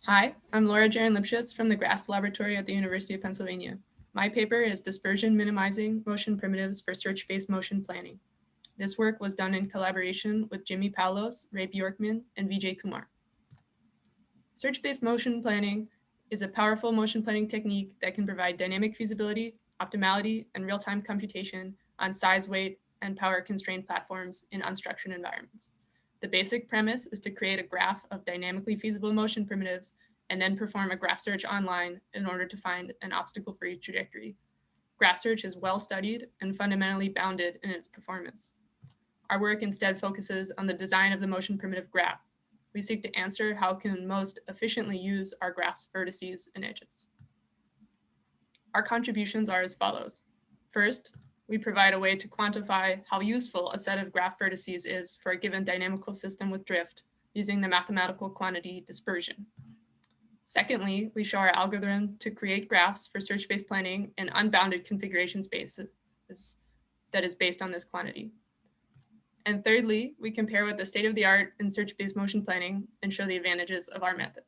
Hi, I'm Laura Jarin-Lipschitz from the GRASP Laboratory at the University of Pennsylvania. My paper is Dispersion-Minimizing Motion Primitives for Search-Based Motion Planning. This work was done in collaboration with Jimmy Paulos, Ray Bjorkman, and Vijay Kumar. Search-based motion planning is a powerful motion planning technique that can provide dynamic feasibility, optimality, and real-time computation on size, weight, and power-constrained platforms in unstructured environments. The basic premise is to create a graph of dynamically feasible motion primitives and then perform a graph search online in order to find an obstacle-free trajectory. Graph search is well studied and fundamentally bounded in its performance. Our work instead focuses on the design of the motion primitive graph. We seek to answer how can most efficiently use our graph's vertices and edges. Our contributions are as follows. First, we provide a way to quantify how useful a set of graph vertices is for a given dynamical system with drift using the mathematical quantity dispersion. Secondly, we show our algorithm to create graphs for search-based planning in unbounded configuration spaces that is based on this quantity. And thirdly, we compare with the state-of-the-art in search-based motion planning and show the advantages of our method.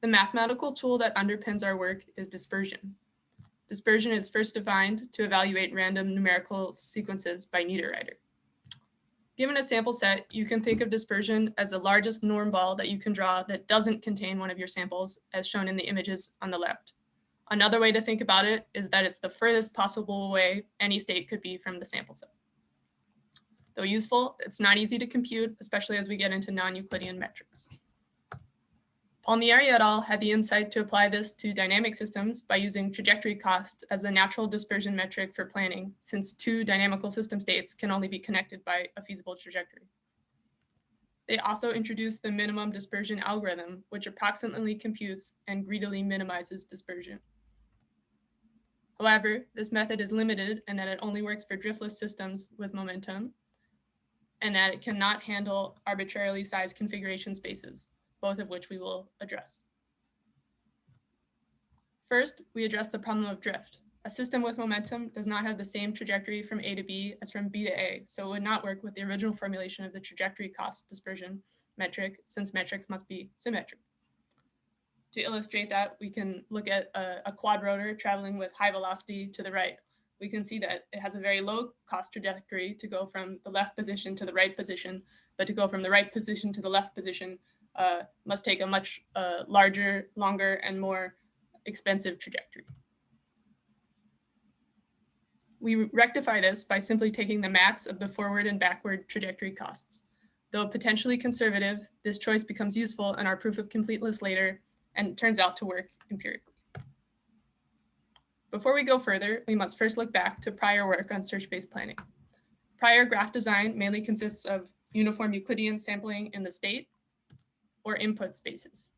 The mathematical tool that underpins our work is dispersion. Dispersion is first defined to evaluate random numerical sequences by Niederreiter. Given a sample set, you can think of dispersion as the largest norm ball that you can draw that doesn't contain one of your samples, as shown in the images on the left. Another way to think about it is that it's the furthest possible way any state could be from the sample set. Though useful, it's not easy to compute, especially as we get into non-Euclidean metrics. Palmieri et al. Had the insight to apply this to dynamic systems by using trajectory cost as the natural dispersion metric for planning, since two dynamical system states can only be connected by a feasible trajectory. They also introduced the minimum dispersion algorithm, which approximately computes and greedily minimizes dispersion. However, this method is limited in that it only works for driftless systems with momentum, and that it cannot handle arbitrarily sized configuration spaces, both of which we will address. First, we address the problem of drift. A system with momentum does not have the same trajectory from A to B as from B to A, so it would not work with the original formulation of the trajectory cost dispersion metric, since metrics must be symmetric. To illustrate that, we can look at a quad rotor traveling with high velocity to the right. We can see that it has a very low cost trajectory to go from the left position to the right position, but to go from the right position to the left position must take a much larger, longer, and more expensive trajectory. We rectify this by simply taking the max of the forward and backward trajectory costs. Though potentially conservative, this choice becomes useful in our proof of completeness later and turns out to work empirically. Before we go further, we must first look back to prior work on search-based planning. Prior graph design mainly consists of uniform Euclidean sampling in the state or input spaces.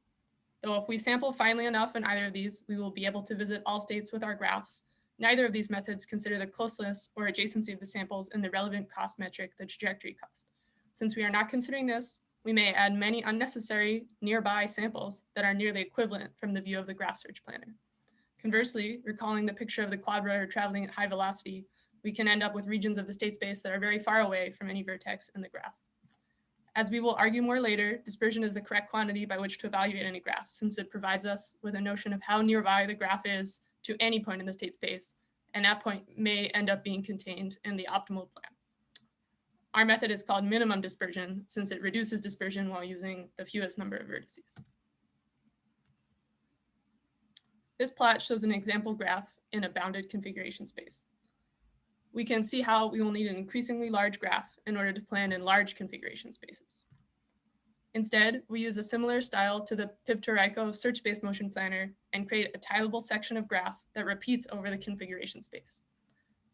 Though if we sample finely enough in either of these, we will be able to visit all states with our graphs. Neither of these methods consider the closeness or adjacency of the samples in the relevant cost metric, the trajectory cost. Since we are not considering this, we may add many unnecessary nearby samples that are nearly equivalent from the view of the graph search planner. Conversely, recalling the picture of the quad rotor traveling at high velocity, we can end up with regions of the state space that are very far away from any vertex in the graph. As we will argue more later, dispersion is the correct quantity by which to evaluate any graph, since it provides us with a notion of how nearby the graph is to any point in the state space, and that point may end up being contained in the optimal plan. Our method is called minimum dispersion, since it reduces dispersion while using the fewest number of vertices. This plot shows an example graph in a bounded configuration space. We can see how we will need an increasingly large graph in order to plan in large configuration spaces. Instead, we use a similar style to the Pivtorayko search-based motion planner and create a tileable section of graph that repeats over the configuration space.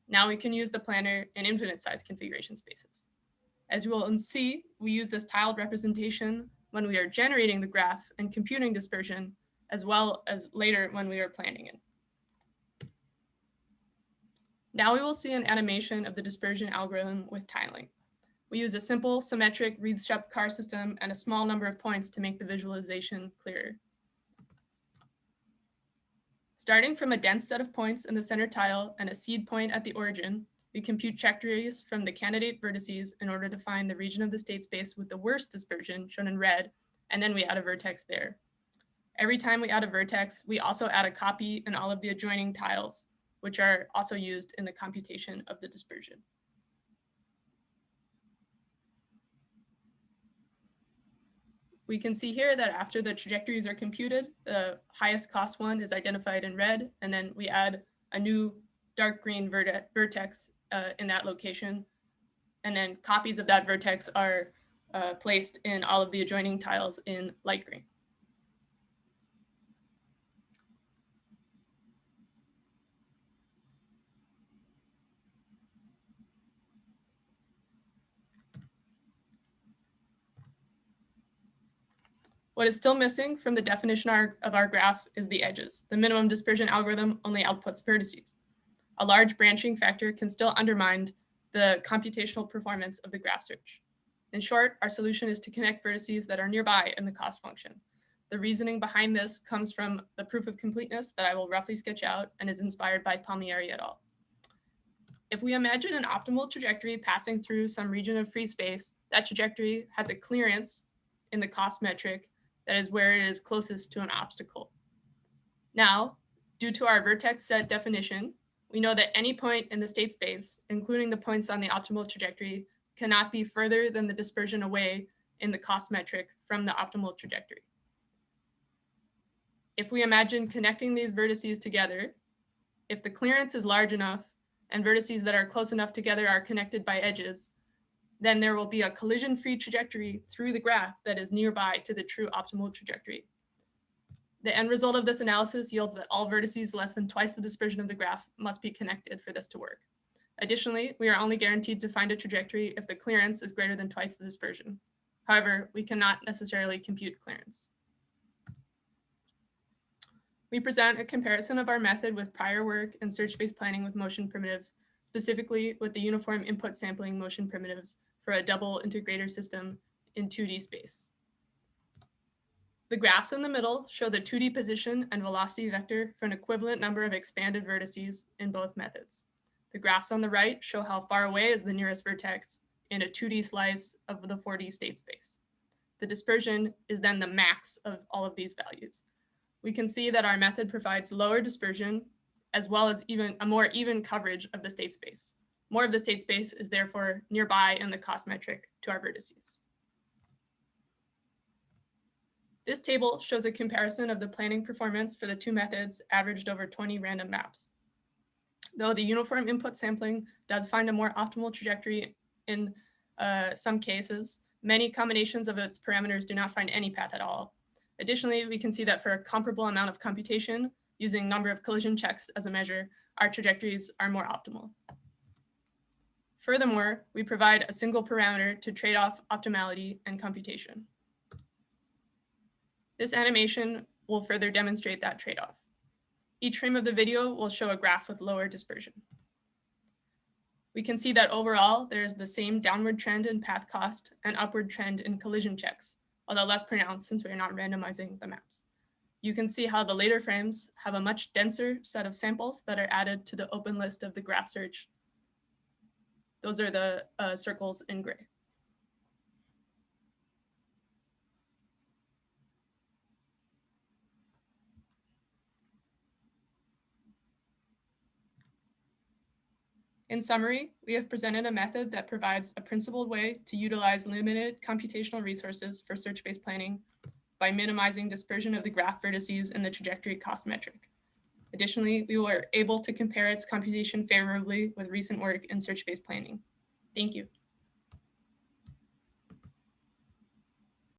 Now we can use the planner in infinite-sized configuration spaces. As you will see, we use this tiled representation when we are generating the graph and computing dispersion, as well as later when we are planning it. Now we will see an animation of the dispersion algorithm with tiling. We use a simple symmetric Reed-Shapp-Carr system and a small number of points to make the visualization clearer. Starting from a dense set of points in the center tile and a seed point at the origin, we compute trajectories from the candidate vertices in order to find the region of the state space with the worst dispersion, shown in red, and then we add a vertex there. Every time we add a vertex, we also add a copy in all of the adjoining tiles, which are also used in the computation of the dispersion. We can see here that after the trajectories are computed, the highest cost one is identified in red, and then we add a new dark green vertex in that location. And then copies of that vertex are placed in all of the adjoining tiles in light green. What is still missing from the definition of our graph is the edges. The minimum dispersion algorithm only outputs vertices. A large branching factor can still undermine the computational performance of the graph search. In short, our solution is to connect vertices that are nearby in the cost function. The reasoning behind this comes from the proof of completeness that I will roughly sketch out and is inspired by Palmieri et al. If we imagine an optimal trajectory passing through some region of free space, that trajectory has a clearance in the cost metric that is where it is closest to an obstacle. Now, due to our vertex set definition, we know that any point in the state space, including the points on the optimal trajectory, cannot be further than the dispersion away in the cost metric from the optimal trajectory. If we imagine connecting these vertices together, if the clearance is large enough and vertices that are close enough together are connected by edges, then there will be a collision-free trajectory through the graph that is nearby to the true optimal trajectory. The end result of this analysis yields that all vertices less than twice the dispersion of the graph must be connected for this to work. Additionally, we are only guaranteed to find a trajectory if the clearance is greater than twice the dispersion. However, we cannot necessarily compute clearance. We present a comparison of our method with prior work in search-based planning with motion primitives, specifically with the uniform input sampling motion primitives for a double integrator system in 2D space. The graphs in the middle show the 2D position and velocity vector for an equivalent number of expanded vertices in both methods. The graphs on the right show how far away is the nearest vertex in a 2D slice of the 4D state space. The dispersion is then the max of all of these values. We can see that our method provides lower dispersion as well as even a more even coverage of the state space. More of the state space is therefore nearby in the cost metric to our vertices. This table shows a comparison of the planning performance for the two methods averaged over 20 random maps. Though the uniform input sampling does find a more optimal trajectory in some cases, many combinations of its parameters do not find any path at all. Additionally, we can see that for a comparable amount of computation, using number of collision checks as a measure, our trajectories are more optimal. Furthermore, we provide a single parameter to trade off optimality and computation. This animation will further demonstrate that trade-off. Each frame of the video will show a graph with lower dispersion. We can see that overall, there is the same downward trend in path cost and upward trend in collision checks, although less pronounced since we are not randomizing the maps. You can see how the later frames have a much denser set of samples that are added to the open list of the graph search. Those are the circles in gray. In summary, we have presented a method that provides a principled way to utilize limited computational resources for search-based planning by minimizing dispersion of the graph vertices in the trajectory cost metric. Additionally, we were able to compare its computation favorably with recent work in search-based planning. Thank you.